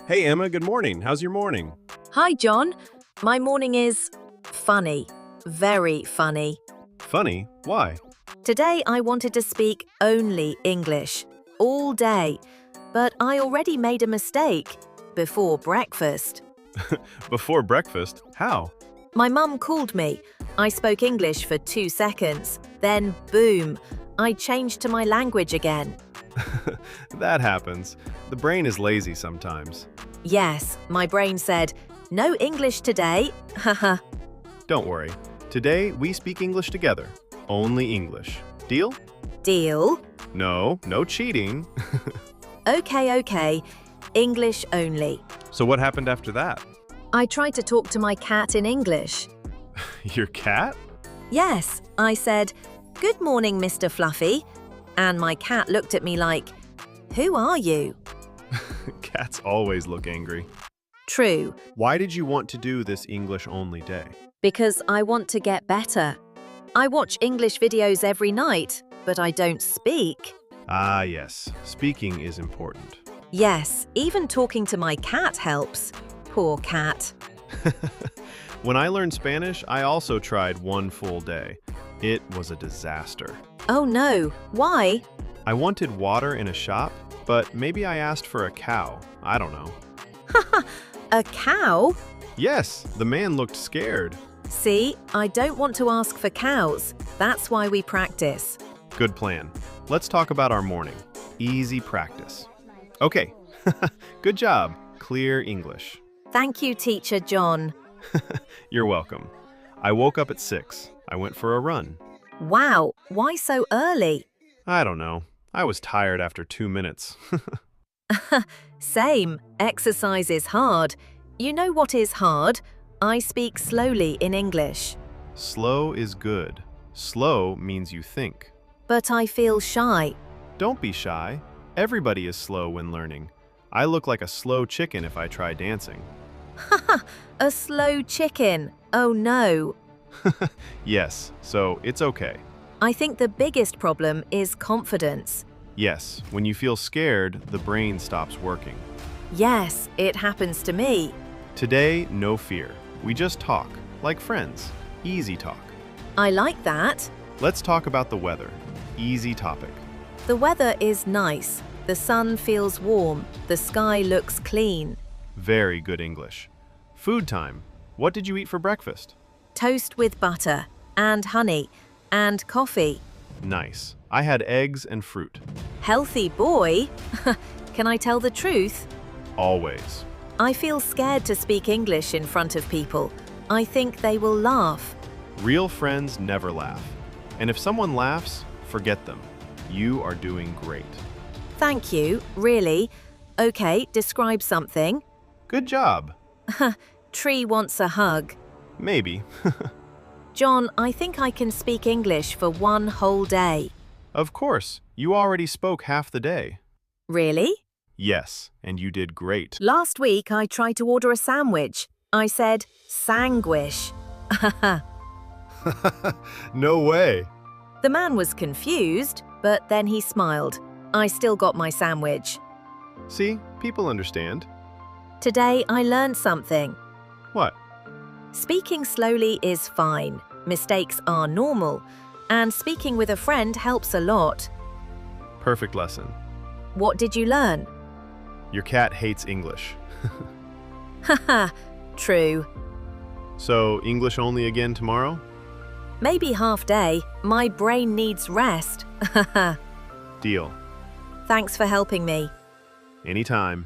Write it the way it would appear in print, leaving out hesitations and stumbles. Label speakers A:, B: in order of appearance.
A: Hey Emma, good morning. How's your morning?
B: Hi, John. My morning is funny. Very funny.
A: Funny? Why?
B: Today I wanted to speak only English all day, but I already made a mistake before breakfast.
A: Before breakfast? How?
B: My mum called me. I spoke English for 2 seconds. Then, boom, I changed to my language again.
A: That happens. The brain is lazy sometimes.
B: Yes, my brain said, no English today. Haha.
A: Don't worry. Today we speak English together. Only English. Deal?
B: Deal?
A: No cheating.
B: Okay. English only.
A: So what happened after that?
B: I tried to talk to my cat in English.
A: Your cat?
B: Yes, I said, "Good morning, Mr. Fluffy." And my cat looked at me like, "Who are you?"
A: Cats always look angry.
B: True,
A: Why did you want to do this English-only day?
B: because I want to get better. I watch English videos every night, but I don't speak.
A: Ah, yes. Speaking is important.
B: Yes, even talking to my cat helps. Poor cat.
A: When I learned Spanish, I also tried one full day. It was a disaster.
B: Oh no, why?
A: I wanted water in a shop, but maybe I asked for a cow. I don't know.
B: A cow?
A: Yes, the man looked scared.
B: See, I don't want to ask for cows. That's why we practice.
A: Good plan. Let's talk about our morning. Easy practice. Okay. Good job. Clear English.
B: Thank you, Teacher John.
A: You're welcome. I woke up at 6. I went for a run.
B: Wow, why so early?
A: I don't know. I was tired after 2 minutes.
B: Same. Exercise is hard. You know what is hard? I speak slowly in English.
A: Slow is good. Slow means you think.
B: But I feel shy.
A: Don't be shy. Everybody is slow when learning. I look like a slow chicken if I try dancing.
B: A slow chicken. Oh no.
A: Yes, so it's okay.
B: I think the biggest problem is confidence.
A: Yes, when you feel scared, the brain stops working.
B: Yes, it happens to me.
A: Today, no fear. We just talk, like friends. Easy talk.
B: I like that.
A: Let's talk about the weather. Easy topic.
B: The weather is nice. The sun feels warm. The sky looks clean.
A: Very good English. Food time. What did you eat for breakfast?
B: Toast with butter and honey and coffee.
A: Nice. I had eggs and fruit.
B: Healthy boy? Can I tell the truth?
A: Always.
B: I feel scared to speak English in front of people. I think they will laugh.
A: Real friends never laugh. And if someone laughs, forget them. You are doing great.
B: Thank you, really. Okay, describe something.
A: Good job.
B: Tree wants a hug.
A: Maybe.
B: John, I think I can speak English for one whole day.
A: Of course. You already spoke half the day.
B: Really?
A: Yes, and you did great.
B: Last week I tried to order a sandwich. I said, sanguish.
A: No way.
B: The man was confused, but then he smiled. I still got my sandwich.
A: See, people understand.
B: Today I learned something.
A: What?
B: Speaking slowly is fine. Mistakes are normal. And speaking with a friend helps a lot.
A: Perfect lesson.
B: What did you learn?
A: Your cat hates English.
B: Haha, true.
A: So, English only again tomorrow?
B: Maybe half day. My brain needs rest.
A: Deal.
B: Thanks for helping me.
A: Anytime.